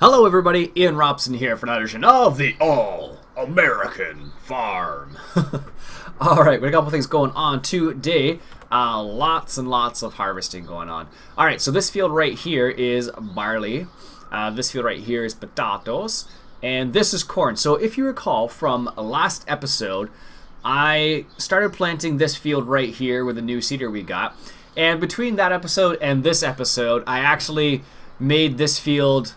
Hello everybody, Iain Robson here for another edition of the All-American Farm. Alright, we got a couple things going on today. Lots and lots of harvesting going on. Alright, so this field right here is barley. This field right here is potatoes. And this is corn. So if you recall from last episode, I started planting this field right here with the new seeder we got. And between that episode and this episode, I actually made this field...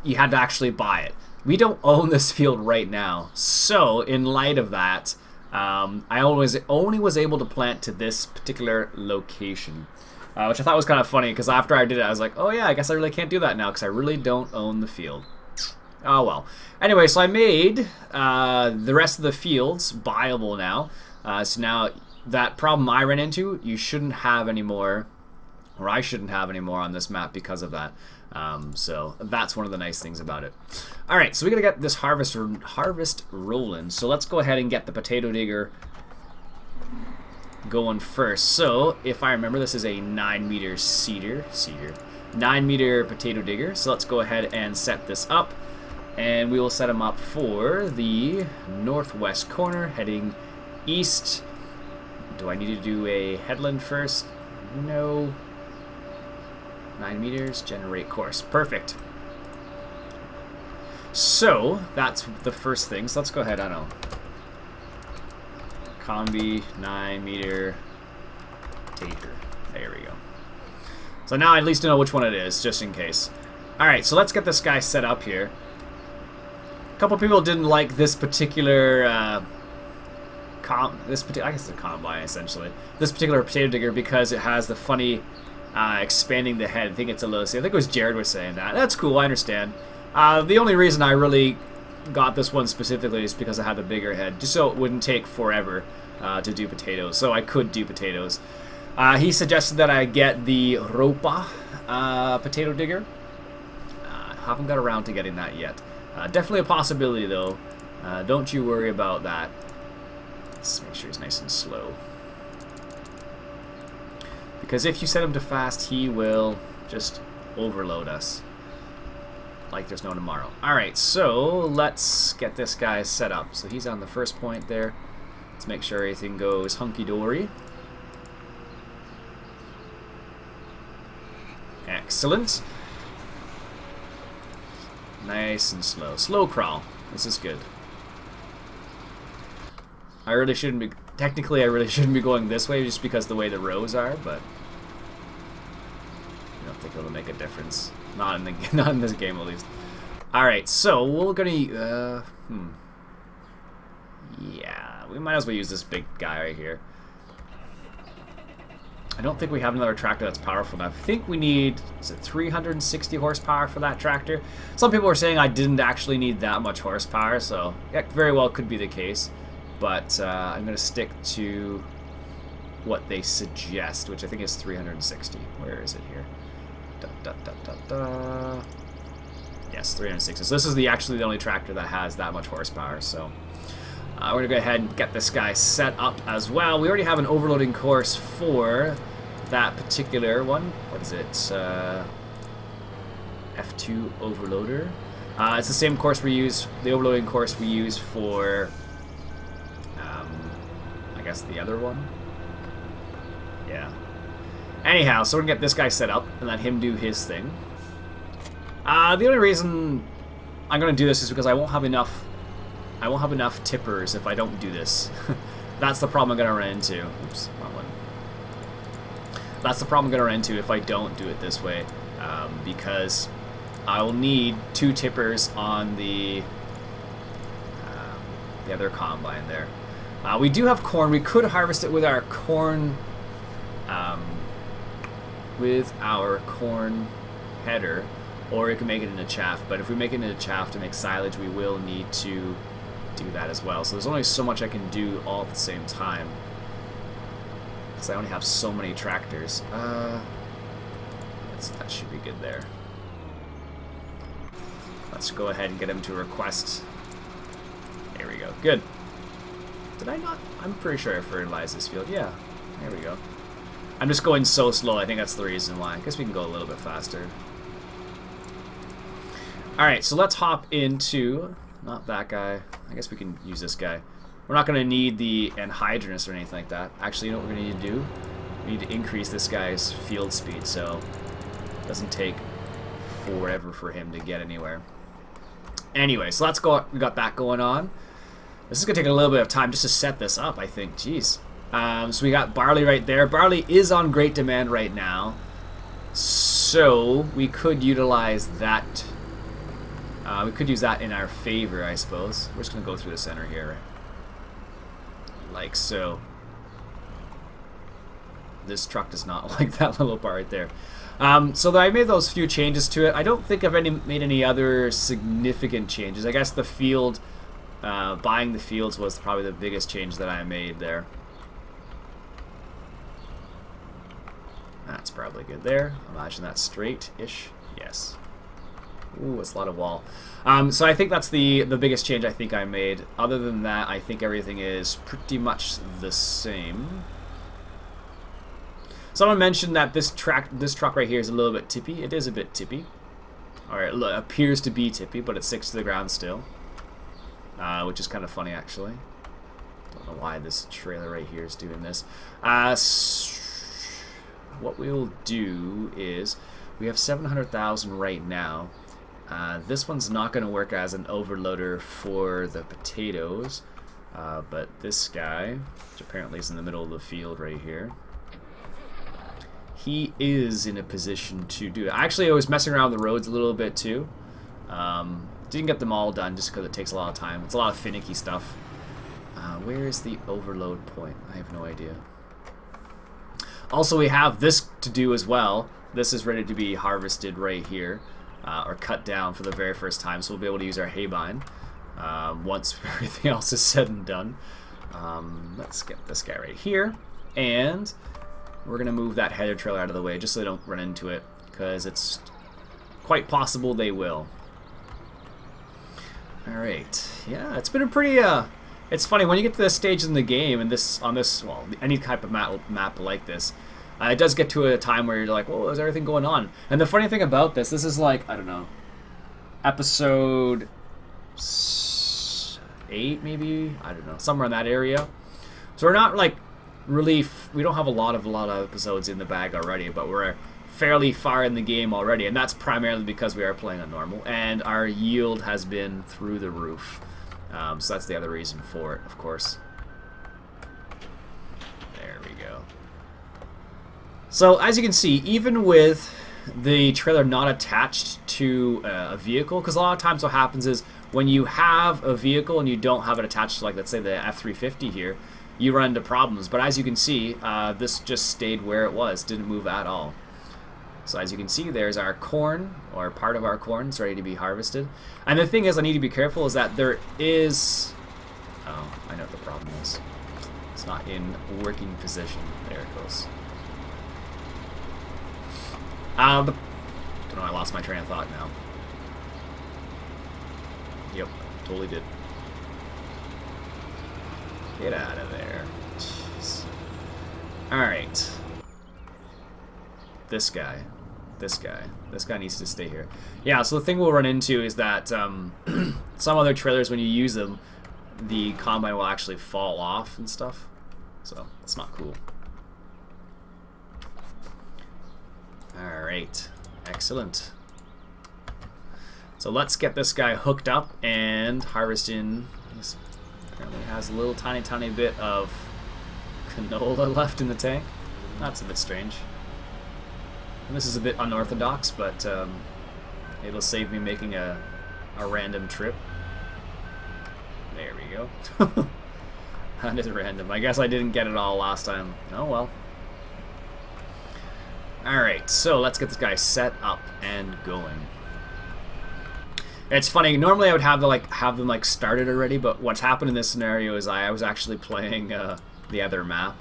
You had to actually buy it. We don't own this field right now, so in light of that, I only was able to plant to this particular location, which I thought was kind of funny because after I did it, I was like, oh yeah, I guess I really can't do that now because I really don't own the field. Oh well. Anyway, so I made the rest of the fields buyable now. So now that problem I ran into, you shouldn't have anymore, or I shouldn't have anymore on this map because of that. So that's one of the nice things about it. Alright, so we gotta get this harvest rolling. So let's go ahead and get the potato digger going first. So if I remember, this is a 9-meter cedar 9-meter potato digger. So let's go ahead and set this up, and we will set them up for the northwest corner heading east. Do I need to do a headland first? No. 9 meters, generate course. Perfect. So, that's the first thing. So let's go ahead, I don't know. Combi 9-meter taper. There we go. So now I at least know which one it is, just in case. Alright, so let's get this guy set up here. A couple people didn't like this particular, I guess it's a combine, essentially. This particular potato digger because it has the funny... expanding the head. I think it's a little... I think it was Jared was saying that. That's cool, I understand. The only reason I really got this one specifically is because I had the bigger head, just so it wouldn't take forever to do potatoes. So I could do potatoes. He suggested that I get the Ropa potato digger. Haven't got around to getting that yet. Definitely a possibility though. Don't you worry about that. Let's make sure he's nice and slow. Because if you set him to fast, he will just overload us like there's no tomorrow. Alright, so let's get this guy set up. So he's on the first point there. Let's make sure everything goes hunky-dory. Excellent. Nice and slow. Slow crawl. This is good. I really shouldn't be... Technically, I really shouldn't be going this way just because the way the rows are, but... I don't think it'll make a difference. Not in this game, at least. Alright, so we're gonna... Yeah, we might as well use this big guy right here. I don't think we have another tractor that's powerful enough. I think we need... Is it 360 horsepower for that tractor? Some people were saying I didn't actually need that much horsepower, so... Yeah, very well could be the case. But I'm going to stick to what they suggest, which I think is 360. Where is it here? Yes, 360. So this is actually the only tractor that has that much horsepower. So we're going to go ahead and get this guy set up as well. We already have an overloading course for that particular one. What is it? F2 overloader. It's the same course we use, the overloading course we use for... I guess the other one. Yeah. Anyhow, so we're gonna get this guy set up and let him do his thing. The only reason I'm gonna do this is because I won't have enough. I won't have enough tippers if I don't do this. That's the problem I'm gonna run into. Oops, wrong one. That's the problem I'm gonna run into if I don't do it this way, because I will need 2 tippers on the other combine there. We do have corn. We could harvest it with our corn, header, or we can make it into chaff. But if we make it into chaff to make silage, we will need to do that as well. So there's only so much I can do all at the same time, because I only have so many tractors. That should be good there. Let's go ahead and get him to request. There we go. Good. Did I not? I'm pretty sure I fertilized this field. Yeah, there we go. I'm just going so slow. I think that's the reason why. I guess we can go a little bit faster. Alright, so let's hop into... Not that guy. I guess we can use this guy. We're not going to need the anhydrous or anything like that. Actually, you know what we're going to need to do? We need to increase this guy's field speed so it doesn't take forever for him to get anywhere. Anyway, so let's go. We got that going on. This is going to take a little bit of time just to set this up, I think. Jeez. So we got barley right there. Barley is on great demand right now. So we could utilize that. We could use that in our favor, I suppose. We're just going to go through the center here. Like so. This truck does not like that little part right there. So I made those few changes to it. I don't think I've made any other significant changes. I guess the field, buying the fields was probably the biggest change that I made there. That's probably good there. Imagine that straight-ish. Yes. Ooh, it's a lot of wall. So I think that's the biggest change I think I made. Other than that, I think everything is pretty much the same. Someone mentioned that this truck right here is a little bit tippy. It is a bit tippy. Or it appears to be tippy, but it sticks to the ground still. Which is kind of funny, actually. Don't know why this trailer right here is doing this. What we'll do is, we have 700,000 right now. This one's not going to work as an overloader for the potatoes. But this guy, which apparently is in the middle of the field right here, he is in a position to do it. Actually, I was messing around with the roads a little bit too. Didn't get them all done just because it takes a lot of time. It's a lot of finicky stuff. Where is the overload point? I have no idea. Also, we have this to do as well. This is ready to be harvested right here, or cut down for the very first time. So we'll be able to use our haybine once everything else is said and done. Let's get this guy right here, and we're gonna move that header trailer out of the way just so they don't run into it, because it's quite possible they will. Alright, yeah, it's been a pretty, it's funny, when you get to this stage in the game, and well, any type of map like this, it does get to a time where you're like, whoa, is everything going on? And the funny thing about this is like, I don't know, episode 8 maybe? I don't know, somewhere in that area. So we're not like, really, we don't have a lot of episodes in the bag already, but we're fairly far in the game already, and that's primarily because we are playing on normal, and our yield has been through the roof. So that's the other reason for it, of course. There we go. So as you can see, even with the trailer not attached to a vehicle, because a lot of times what happens is when you have a vehicle and you don't have it attached to, like, let's say the F350 here, you run into problems. But as you can see, this just stayed where it was, didn't move at all. So as you can see, there's our corn, or part of our corn is ready to be harvested. And the thing is, I need to be careful, is that there is... Oh, I know what the problem is. It's not in working position. There it goes. Don't know, I lost my train of thought now. Yep, totally did. Get out of there. Jeez. Alright. This guy needs to stay here. Yeah, so the thing we'll run into is that some other trailers, when you use them, the combine will actually fall off and stuff. So, it's not cool. Alright. Excellent. So let's get this guy hooked up and harvest in. He apparently has a little tiny bit of canola left in the tank. That's a bit strange. And this is a bit unorthodox, but it'll save me making a random trip. There we go. That is random. I guess I didn't get it all last time. Oh well. Alright, so let's get this guy set up and going. It's funny, normally I would have them started already, but what's happened in this scenario is I was actually playing the other map.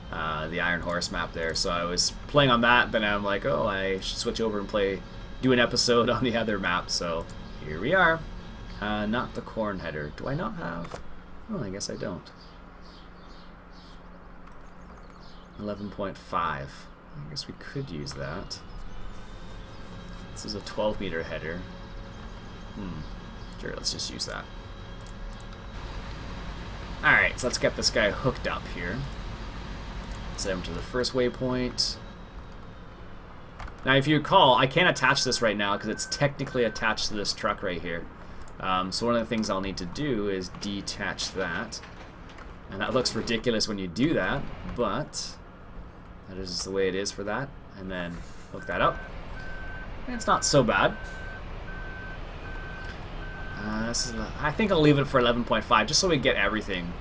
The Iron Horse map there, so I was playing on that, then I'm like, oh, I should switch over and do an episode on the other map, so here we are. Not the corn header. Do I not have? Oh, I guess I don't. 11.5. I guess we could use that. This is a 12-meter header. Sure, let's just use that. Alright, so let's get this guy hooked up here. Set him to the first waypoint. Now, if you recall, I can't attach this right now because it's technically attached to this truck right here. So one of the things I'll need to do is detach that. And that looks ridiculous when you do that, but that is just the way it is for that. And then hook that up. And it's not so bad. I think I'll leave it for 11.5 just so we get everything.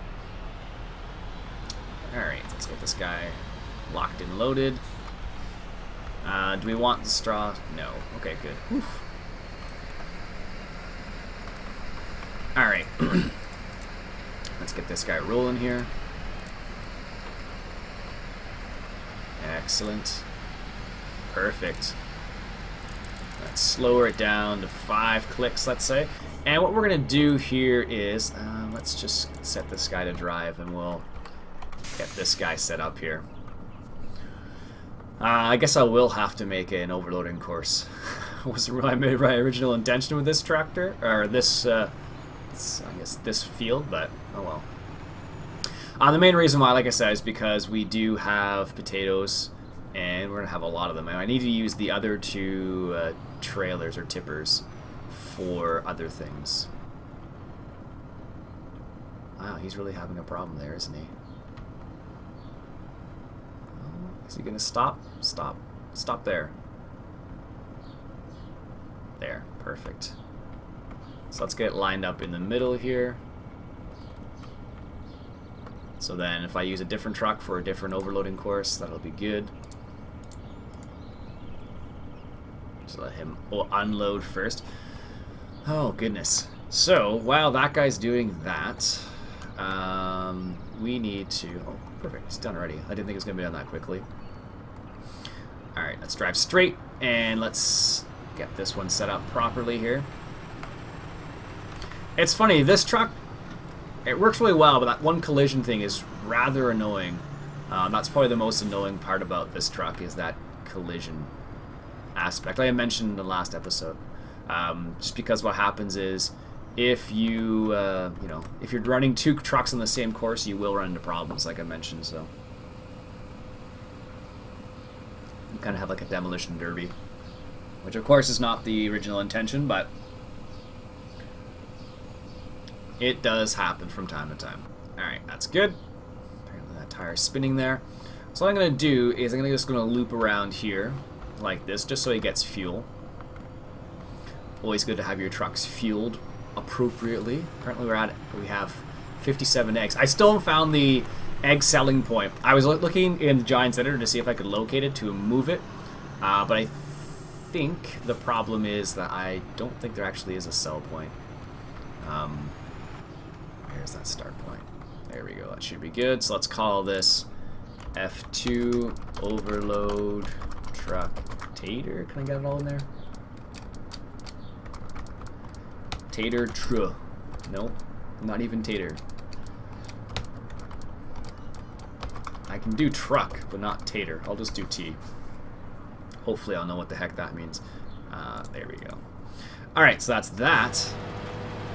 Alright, let's get this guy locked and loaded. Do we want the straw? No. Okay, good. Alright. Let's get this guy rolling here. Excellent. Perfect. Let's slow it down to 5 clicks, let's say. And what we're going to do here is, let's just set this guy to drive and we'll get this guy set up here. I guess I will have to make an overloading course. Wasn't really my original intention with this tractor, or this, I guess this field, but oh well. The main reason why, like I said, is because we do have potatoes, and we're going to have a lot of them. And I need to use the other 2 trailers or tippers for other things. Wow, he's really having a problem there, isn't he? Is he gonna stop? Stop. Stop there. There. Perfect. So let's get it lined up in the middle here. So then if I use a different truck for a different overloading course, that'll be good. Just let him unload first. Oh, goodness. So, while that guy's doing that, we need to... Oh, perfect. It's done already. I didn't think it was going to be done that quickly. Alright, let's drive straight, and let's get this one set up properly here. It's funny, this truck, it works really well, but that one collision thing is rather annoying. That's probably the most annoying part about this truck, is that collision aspect. Like I mentioned in the last episode. Just because what happens is, if you, you know, if you're running 2 trucks on the same course, you will run into problems, like I mentioned, so. You kind of have like a demolition derby, which of course is not the original intention, but it does happen from time to time. Alright, that's good. Apparently that tire's spinning there. So what I'm going to do is I'm just going to loop around here like this, just so he gets fuel. Always good to have your trucks fueled appropriately. Apparently we have 57 eggs. I still haven't found the egg selling point. I was looking in the Giants editor to see if I could locate it to move it, but I think the problem is that I don't think there actually is a sell point. Where's that start point? There we go. That should be good. So let's call this F2 overload truck tater. Can I get it all in there? Tater tru. Nope, not even tater. I can do truck, but not tater. I'll just do T. Hopefully I'll know what the heck that means. There we go. Alright, so that's that.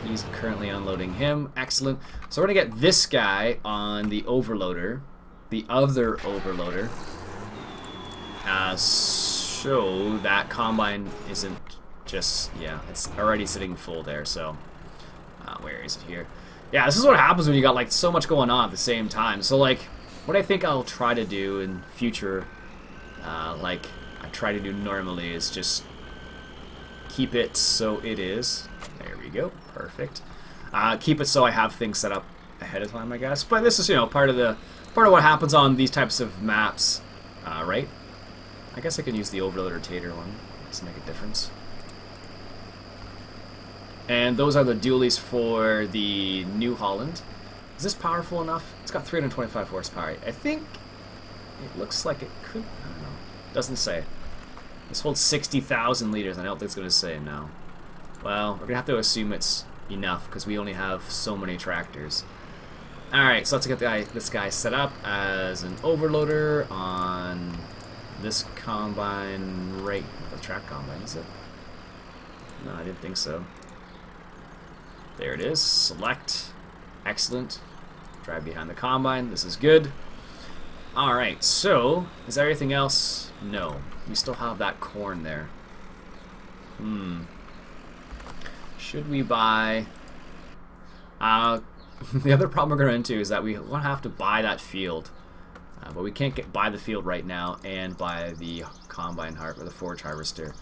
He's currently unloading him. Excellent. So we're going to get this guy on the overloader. The other overloader. So that combine isn't just... Yeah, it's already sitting full there, so... where is it here? Yeah, this is what happens when you got like so much going on at the same time. So like... What I think I'll try to do in future, like I try to do normally, is just keep it so it is. There we go, perfect. Keep it so I have things set up ahead of time, I guess. But this is, you know, part of what happens on these types of maps, right? I guess I can use the overloader tater one. Doesn't make a difference. And those are the dualies for the New Holland. Is this powerful enough? It's got 325 horsepower. I think it looks like it could. I don't know. Doesn't say. This holds 60,000 liters. I don't think it's going to say no. Well, we're going to have to assume it's enough because we only have so many tractors. Alright, so let's get this guy set up as an overloader on this combine right. The track combine, is it? No, I didn't think so. There it is. Select. Excellent. Drive behind the combine. This is good. Alright, so, is there anything else? No. We still have that corn there. Should we buy... the other problem we're going to run into is that we will have to buy that field. But we can't buy the field right now and buy the combine harvester, the forage harvester.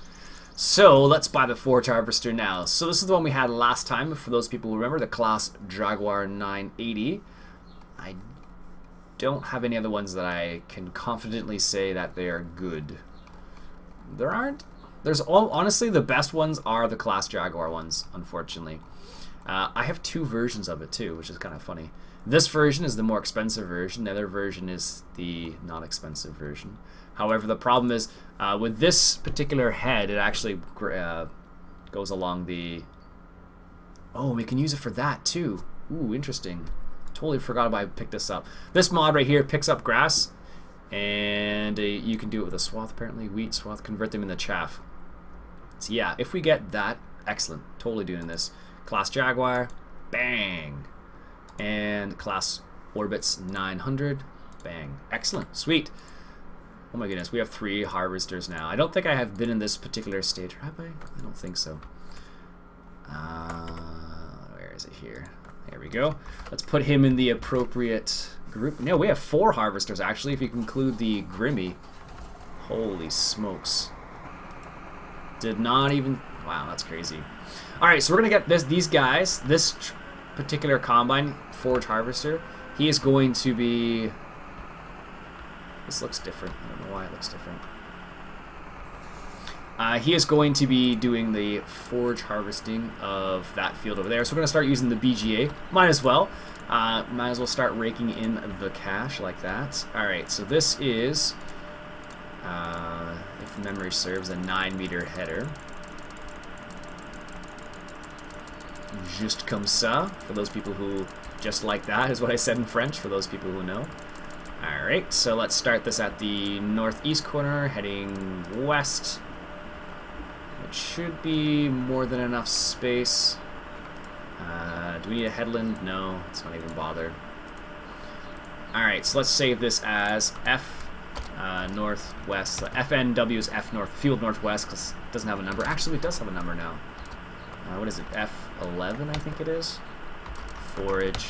So let's buy the forage harvester now. So this is the one we had last time. For those people who remember, the class Jaguar 980. I don't have any other ones that I can confidently say that they are good. There aren't. Honestly, the best ones are the class Jaguar ones, unfortunately. I have two versions of it too, which is kind of funny. This version is the more expensive version. The other version is the not expensive version. However, the problem is with this particular head, it actually goes along the... Oh, we can use it for that too. Ooh, interesting. Totally forgot about I picked this up. This mod right here picks up grass, and you can do it with a swath apparently. Wheat swath, convert them into chaff. So yeah, if we get that, excellent. Totally doing this. Class Jaguar, bang. And class Orbits 900, bang. Excellent, sweet. Oh my goodness, we have 3 harvesters now. I don't think I have been in this particular stage, have I? I don't think so. Where is it here? There we go. Let's put him in the appropriate group. No, we have 4 harvesters actually, if you include the Grimmy. Holy smokes. Did not even... Wow, that's crazy. Alright, so we're going to get these guys, this particular combine, forage harvester, he is going to be... This looks different. I don't know why it looks different. He is going to be doing the forage harvesting of that field over there. So we're going to start using the BGA. Might as well. Might as well start raking in the cash like that. Alright, so this is, if memory serves, a 9-meter header. Juste comme ça, for those people who just like that is what I said in French, for those people who know. Alright, so let's start this at the northeast corner, heading west. It should be more than enough space. Do we need a headland? No, let's not even bother. Alright, so let's save this as F northwest. So FNW is F north, field northwest, because it doesn't have a number. Actually, it does have a number now. What is it? F11, I think it is. Forage,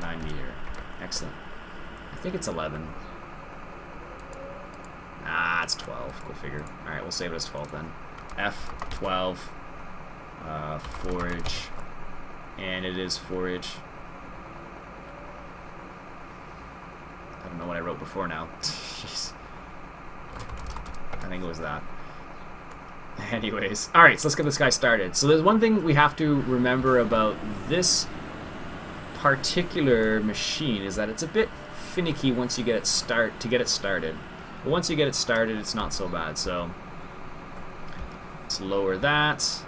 9-meter. Excellent. I think it's 11. Ah, it's 12. Go figure. Alright, we'll save it as 12 then. F12. Forage. And it is forage. I don't know what I wrote before now. Jeez. I think it was that. Anyways, alright, so let's get this guy started. So there's one thing we have to remember about this particular machine is that it's a bit finicky once you get it started. But once you get it started, it's not so bad. So let's lower that.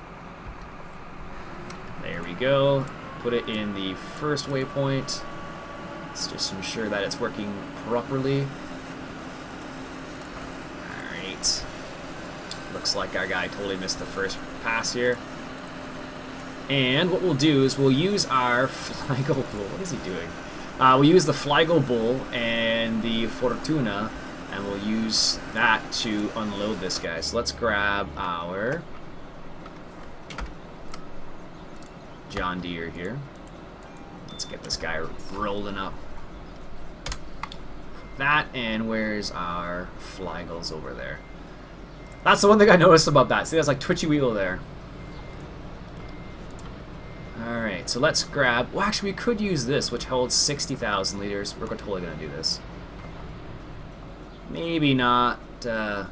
There we go. Put it in the first waypoint. Let's just ensure that it's working properly. Alright. Looks like our guy totally missed the first pass here. And what we'll do is we'll use our Flygo Bull. What is he doing? We'll use the Flygo Bull and the Fortuna, and we'll use that to unload this guy. So let's grab our John Deere here. Let's get this guy rolling up. That, and where's our Flygles over there? That's the one thing I noticed about that. See, there's like twitchy wheel there. Alright, so let's grab... Well, actually, we could use this, which holds 60,000 liters. We're totally going to do this. Maybe not... So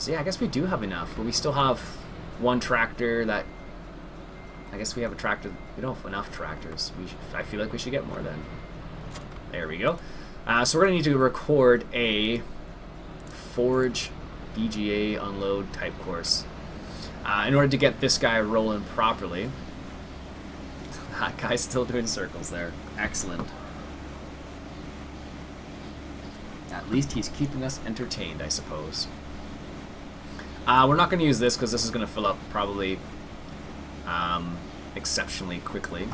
yeah, I guess we do have enough. But we still have one tractor that... I guess we have a tractor... We don't have enough tractors. I feel like we should get more then. There we go. So we're going to need to record a Forage BGA unload type course in order to get this guy rolling properly. That guy's still doing circles there. Excellent. At least he's keeping us entertained, I suppose. We're not going to use this because this is going to fill up probably exceptionally quickly.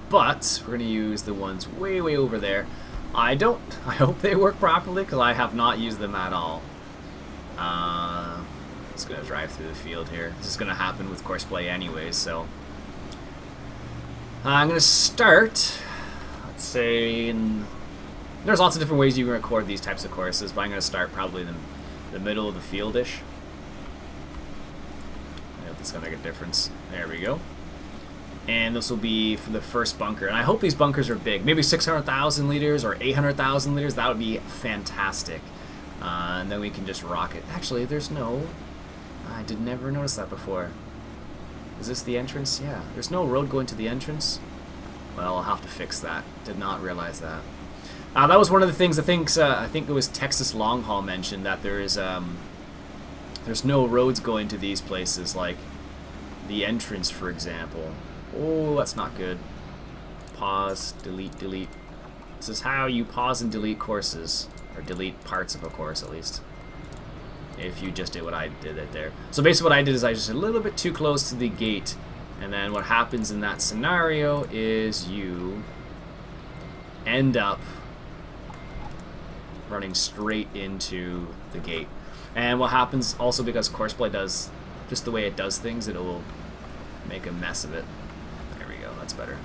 But we're going to use the ones way, way over there. I hope they work properly because I have not used them at all. Just going to drive through the field here. This is going to happen with courseplay anyways, so. I'm going to start, let's say, there's lots of different ways you can record these types of courses, but I'm going to start probably in the middle of the field-ish. I hope this is going to make a difference. There we go. And this will be for the first bunker. And I hope these bunkers are big. Maybe 600,000 liters or 800,000 liters. That would be fantastic. And then we can just rock it. Actually, there's no... I did never notice that before. Is this the entrance? Yeah. There's no road going to the entrance. Well, I'll have to fix that. Did not realize that. That was one of the things I think it was Texas Long Haul mentioned, that there's no roads going to these places, like the entrance, for example. Oh, that's not good. Pause, delete, delete. This is how you pause and delete courses, or delete parts of a course at least. If you just did what I did it there. So basically what I did is I just a little bit too close to the gate, and then what happens in that scenario is you end up running straight into the gate. And what happens also, because courseplay does just the way it does things, it will make a mess of it. There we go, that's better.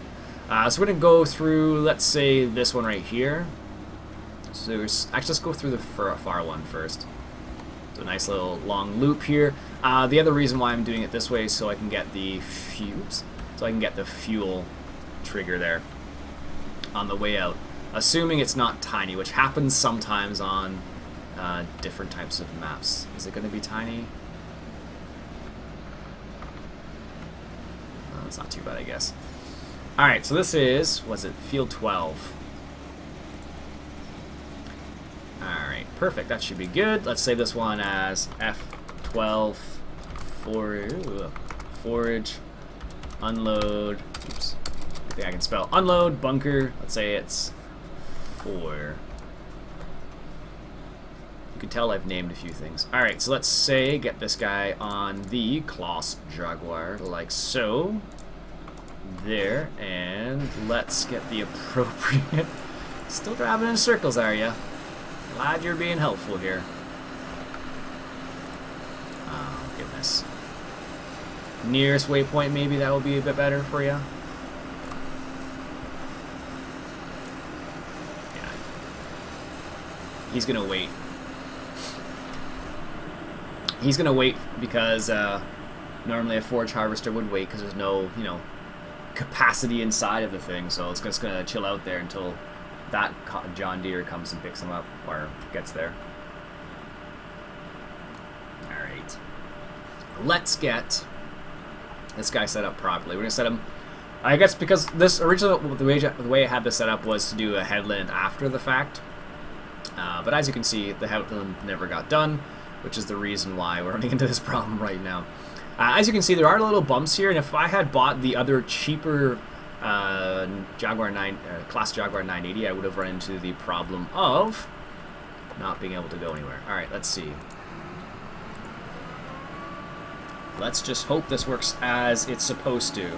So we're going to go through, let's say, this one right here. So there's, actually, let's go through the far one first. So a nice little long loop here. The other reason why I'm doing it this way is so I can get the fuel trigger there on the way out. Assuming it's not tiny, which happens sometimes on different types of maps. Is it going to be tiny? Oh, it's not too bad, I guess. Alright, so this is, what's it, field 12. Alright, perfect, that should be good. Let's save this one as F12 forage, unload, oops, I think I can spell unload, bunker, let's say it's 4. You can tell I've named a few things. Alright, so let's say get this guy on the Class Jaguar, like so. There, and let's get the appropriate... Still driving in circles, are ya? Glad you're being helpful here. Oh, goodness. Nearest waypoint, maybe that will be a bit better for you. Yeah. He's gonna wait. He's gonna wait because normally a forage harvester would wait because there's no, you know, capacity inside of the thing, so it's just gonna chill out there until that John Deere comes and picks him up or gets there. Alright. Let's get this guy set up properly. We're gonna set him, I guess, because this originally the way I had this set up was to do a headland after the fact. But as you can see, the headland never got done, which is the reason why we're running into this problem right now. As you can see, there are little bumps here, and if I had bought the other cheaper Jaguar 9, Class Jaguar 980, I would have run into the problem of not being able to go anywhere. Alright, let's see. Let's just hope this works as it's supposed to.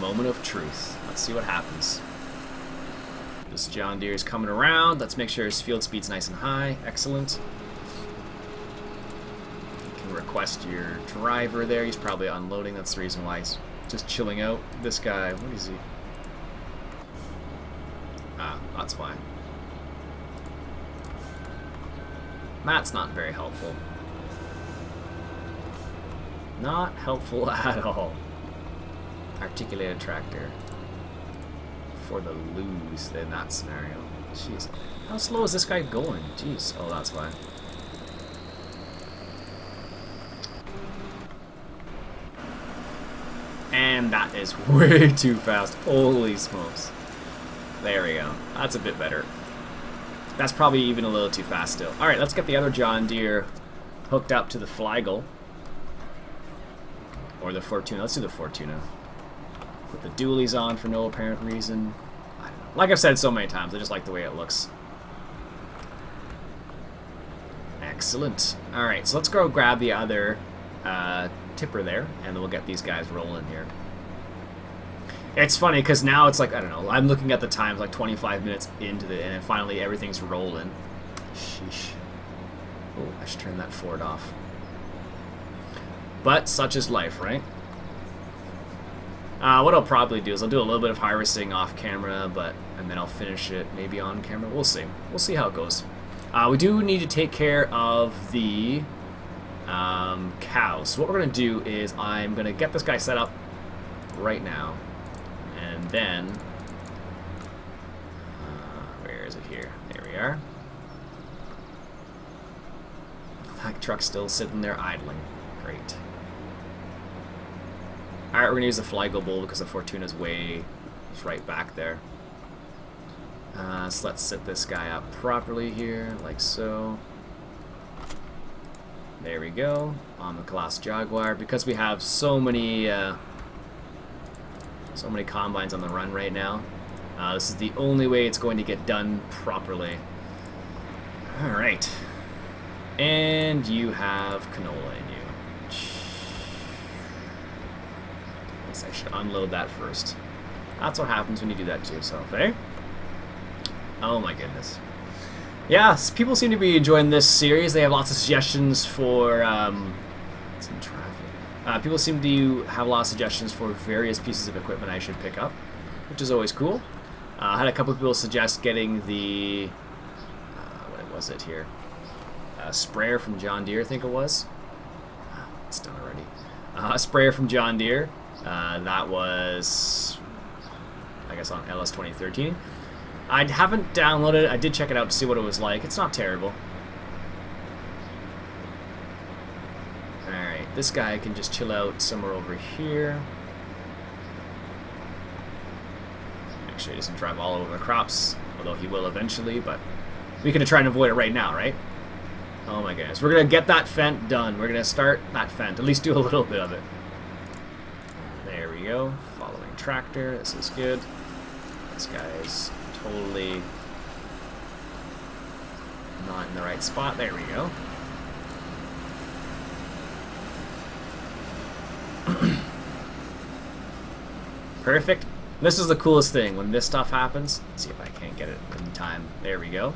Moment of truth. Let's see what happens. This John Deere is coming around. Let's make sure his field speed's nice and high. Excellent. Request your driver there. He's probably unloading. That's the reason why he's just chilling out. This guy, what is he? Ah, that's why. That's not very helpful. Not helpful at all. Articulated tractor. For the lose in that scenario. Jeez. How slow is this guy going? Jeez. Oh, that's why. And that is way too fast. Holy smokes. There we go. That's a bit better. That's probably even a little too fast still. Alright, let's get the other John Deere hooked up to the Flygle. Or the Fortuna. Let's do the Fortuna. Put the dualies on for no apparent reason. I don't know. Like I've said so many times, I just like the way it looks. Excellent. Alright, so let's go grab the other tipper there, and then we'll get these guys rolling here. It's funny, because now it's like, I don't know, I'm looking at the time, like 25 minutes into it, and then finally everything's rolling. Sheesh. Oh, I should turn that Ford off. But such is life, right? What I'll probably do is I'll do a little bit of harvesting off camera, and then I'll finish it maybe on camera. We'll see. We'll see how it goes. We do need to take care of the cows. So what we're going to do is I'm going to get this guy set up right now. And then... where is it here? There we are. That truck's still sitting there idling. Great. Alright, we're going to use the Flygo Bull because the Fortuna's it's right back there. So let's set this guy up properly here, like so. There we go, on the Colossus Jaguar. Because we have so many combines on the run right now, this is the only way it's going to get done properly. Alright. And you have canola in you. Guess I should unload that first. That's what happens when you do that to yourself, eh? Oh my goodness. Yeah, people seem to be enjoying this series. They have lots of suggestions for... it's in traffic. People seem to have a lot of suggestions for various pieces of equipment I should pick up, which is always cool. I had a couple of people suggest getting the... what was it here? Sprayer from John Deere, I think it was. It's done already. A sprayer from John Deere. That was, I guess, on LS 2013. I haven't downloaded it. I did check it out to see what it was like. It's not terrible. Alright, this guy can just chill out somewhere over here. Make sure he doesn't drive all over the crops, although he will eventually, but we can try and avoid it right now, right? Oh my goodness. We're going to get that fent done. We're going to start that fent, at least do a little bit of it. There we go. Following tractor. This is good. This guy's totally not in the right spot. There we go. Perfect. This is the coolest thing when this stuff happens. Let's see if I can't get it in time. There we go.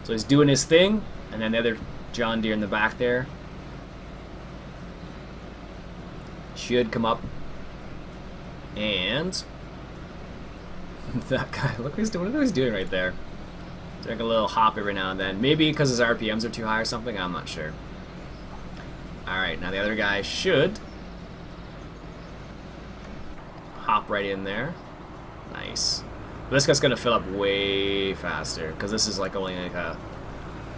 So he's doing his thing, and then the other John Deere in the back there should come up. And that guy, look what he's doing. Look what he's doing right there. Doing a little hop every now and then. Maybe because his RPMs are too high or something. I'm not sure. Alright, now the other guy should hop right in there. Nice. But this guy's going to fill up way faster because this is like only like a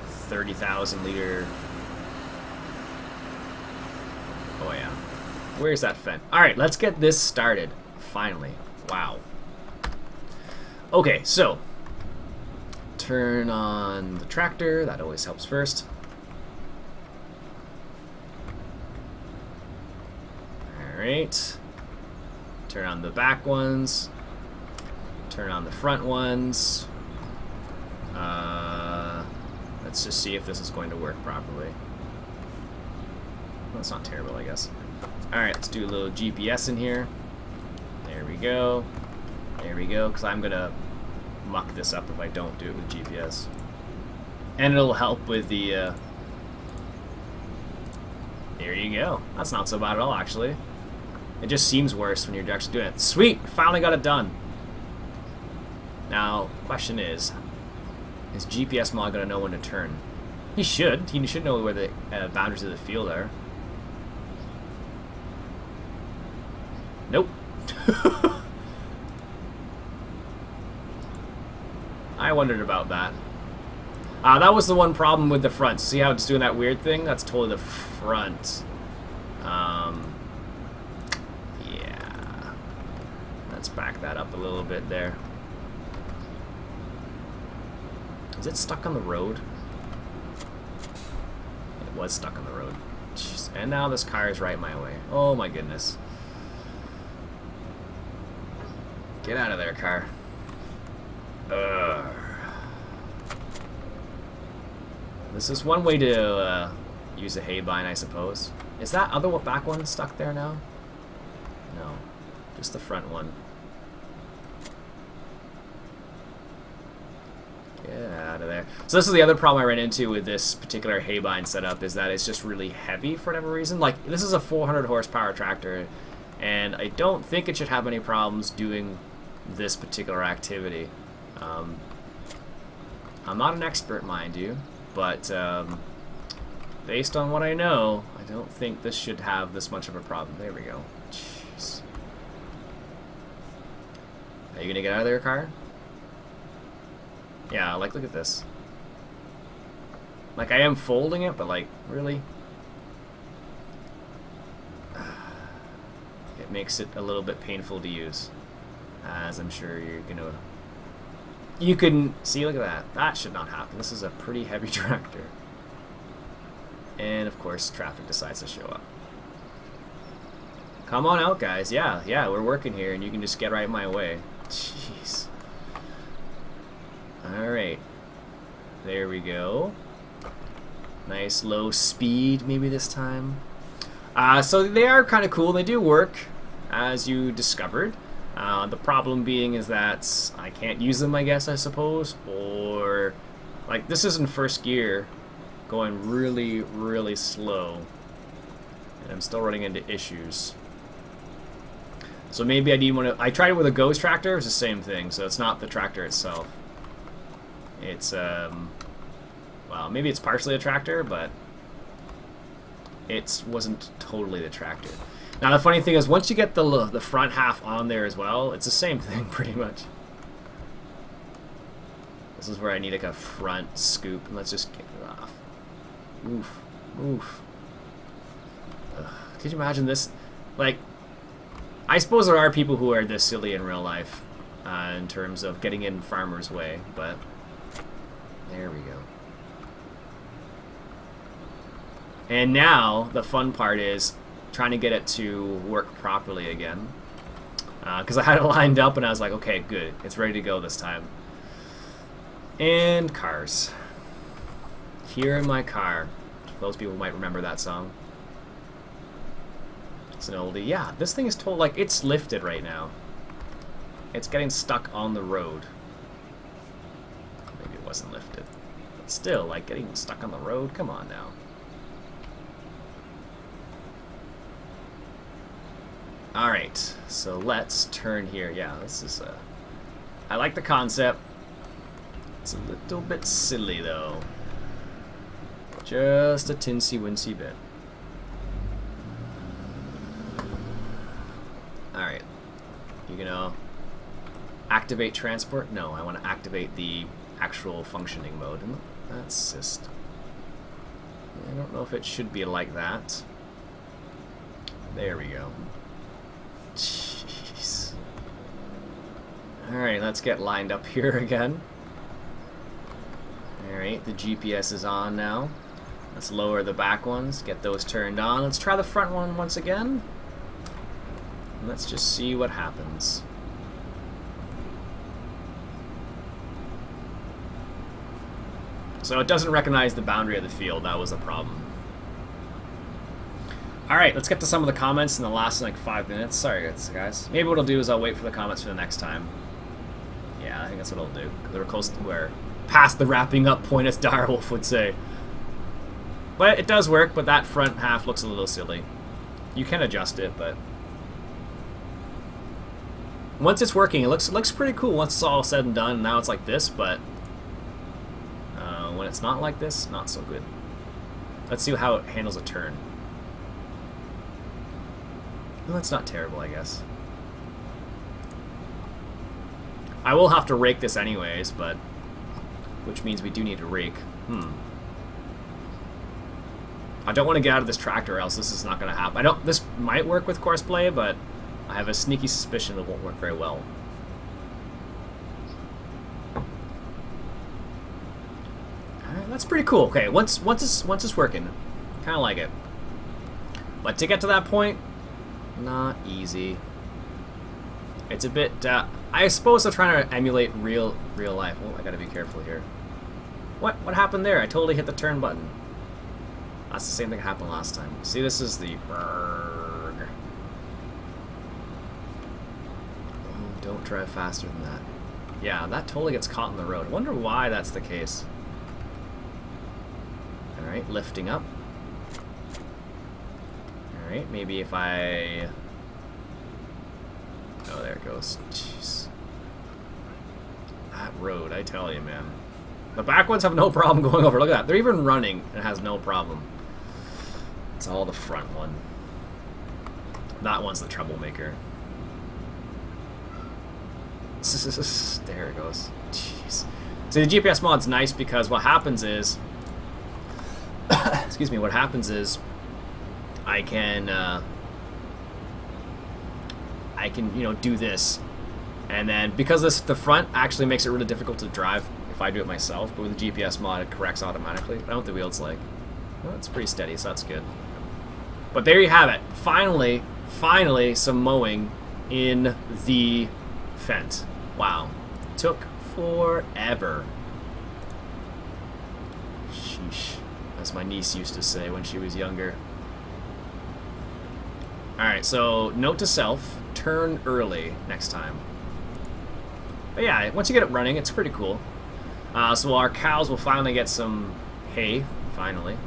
30,000 liter. Oh yeah. Where's that fent? Alright, let's get this started. Finally. Wow. Okay, so turn on the tractor. That always helps first. Alright. Turn on the back ones. Turn on the front ones. Let's just see if this is going to work properly. Well, it's not terrible, I guess. Alright, let's do a little GPS in here. There we go. There we go, because I'm going to muck this up if I don't do it with GPS. And it'll help with the... There you go. That's not so bad at all, actually. It just seems worse when you're actually doing it. Sweet! Finally got it done! Now, question is GPS mod going to know when to turn? He should. He should know where the boundaries of the field are. Nope. I wondered about that. That was the one problem with the front. See how it's doing that weird thing? That's totally the front. Yeah. Let's back that up a little bit there. Is it stuck on the road? It was stuck on the road. Jeez. And now this car is right my way. Oh my goodness. Get out of there, car. This is one way to use a haybine, I suppose. Is that other back one stuck there now? No, just the front one. Get out of there. So this is the other problem I ran into with this particular haybine setup, is that it's just really heavy for whatever reason. Like, this is a 400 horsepower tractor, and I don't think it should have any problems doing this particular activity. I'm not an expert, mind you, but based on what I know, I don't think this should have this much of a problem. There we go. Jeez. Are you gonna get out of there, car? Yeah, like, look at this. Like, I am folding it, but, like, really? It makes it a little bit painful to use, as I'm sure you're gonna... You can see, look at that. That should not happen. This is a pretty heavy tractor. And, of course, traffic decides to show up. Come on out, guys. Yeah, we're working here, and you can just get right my way. Jeez. Alright. There we go. Nice low speed, maybe this time. So they are kind of cool. They do work, as you discovered. The problem being is that I can't use them, I guess, I suppose. Or, like, this is in first gear, going really, really slow. And I'm still running into issues. So maybe I need one of... I tried it with a ghost tractor. It's the same thing. So it's not the tractor itself. It's, well, maybe it's partially a tractor, but it wasn't totally the tractor. Now, the funny thing is, once you get the front half on there as well, it's the same thing, pretty much. This is where I need, like, a front scoop, and let's just get it off. Oof. Oof. Ugh. Could you imagine this? Like, I suppose there are people who are this silly in real life, in terms of getting in farmers' way, but... There we go. And now, the fun part is trying to get it to work properly again. Because I had it lined up and I was like, okay, good. It's ready to go this time. And cars. Here in my car. Those people might remember that song. It's an oldie. Yeah, this thing is told, like, it's lifted right now. It's getting stuck on the road. Maybe it wasn't lifted. But still, like, getting stuck on the road? Come on now. Alright, so let's turn here. Yeah, this is I like the concept. It's a little bit silly, though. Just a tinsy-wincy bit. Alright. You gonna activate transport? No, I want to activate the actual functioning mode. And that's just... I don't know if it should be like that. There we go. Jeez. Alright, let's get lined up here again. Alright, the GPS is on now. Let's lower the back ones, get those turned on. Let's try the front one once again. And let's just see what happens. So it doesn't recognize the boundary of the field. That was a problem. Alright, let's get to some of the comments in the last, like, 5 minutes. Sorry, guys. Maybe what I'll do is I'll wait for the comments for the next time. Yeah, I think that's what I'll do. Because we're close to where... Past the wrapping up point, as Direwolf would say. But it does work, but that front half looks a little silly. You can adjust it, but... Once it's working, it looks pretty cool once it's all said and done. Now it's like this, but... when it's not like this, not so good. Let's see how it handles a turn. Well, that's not terrible, I guess. I will have to rake this anyways, but... Which means we do need to rake. I don't want to get out of this tractor, or else this is not going to happen. This might work with Courseplay, but I have a sneaky suspicion it won't work very well. Alright, that's pretty cool. Okay, once it's working, kind of like it. But to get to that point, not easy. It's a bit, I suppose they're trying to emulate real life. Oh, I gotta be careful here. What happened there? I totally hit the turn button. That's the same thing that happened last time. See, this is the berg. Oh, don't drive faster than that. Yeah, that totally gets caught in the road. I wonder why that's the case. Alright, lifting up. Alright, maybe if I... Oh, there it goes. Jeez. That road, I tell you, man. The back ones have no problem going over. Look at that. They're even running and it has no problem. It's all the front one. That one's the troublemaker. There it goes. Jeez. See, the GPS mod's nice because what happens is... excuse me, what happens is I can, you know, do this. And then, because the front actually makes it really difficult to drive if I do it myself, but with the GPS mod it corrects automatically. I don't know what the wheel's like. Well, it's pretty steady, so that's good. But there you have it. Finally, some mowing in the Fent. Wow. Took forever. Sheesh. As my niece used to say when she was younger. Alright, so note to self, turn early next time. But yeah, once you get it running, it's pretty cool. So our cows will finally get some hay, finally.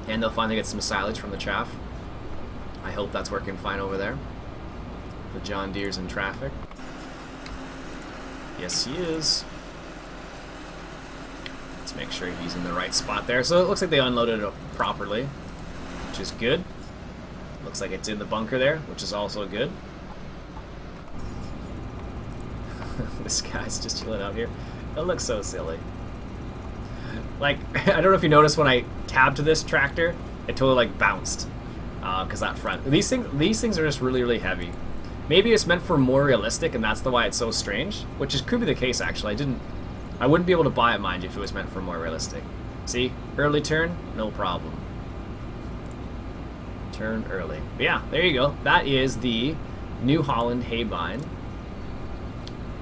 And they'll finally get some silage from the chaff. I hope that's working fine over there. The John Deere's in traffic. Yes, he is. Let's make sure he's in the right spot there. So it looks like they unloaded it properly, which is good. Looks like it's in the bunker there, which is also good. This guy's just chilling out here. It looks so silly. Like, I don't know if you noticed when I tabbed to this tractor, it totally like bounced. Because that front. These things are just really, really heavy. Maybe it's meant for more realistic and that's the why it's so strange. Which could be the case actually. I wouldn't be able to buy it, mind you, if it was meant for more realistic. See? Early turn, no problem. Turn early. But yeah, there you go. That is the New Holland haybine.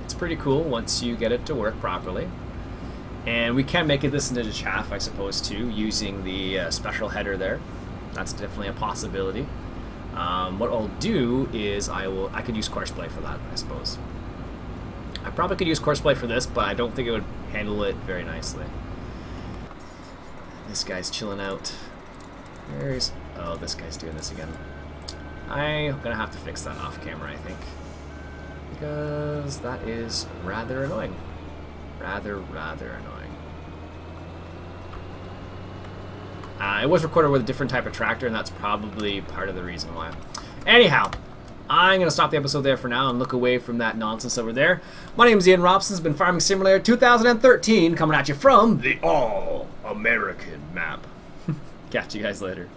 It's pretty cool once you get it to work properly. And we can make this into chaff, I suppose, too, using the special header there. That's definitely a possibility. What I'll do is I could use courseplay for that, I suppose. I probably could use courseplay for this, but I don't think it would handle it very nicely. This guy's chilling out. Oh, this guy's doing this again. I'm gonna have to fix that off camera, I think. Because that is rather annoying. Rather annoying. It was recorded with a different type of tractor, and that's probably part of the reason why. Anyhow, I'm going to stop the episode there for now and look away from that nonsense over there. My name is Iain Robson. It's been Farming Simulator 2013, coming at you from the All-American map. Catch you guys later.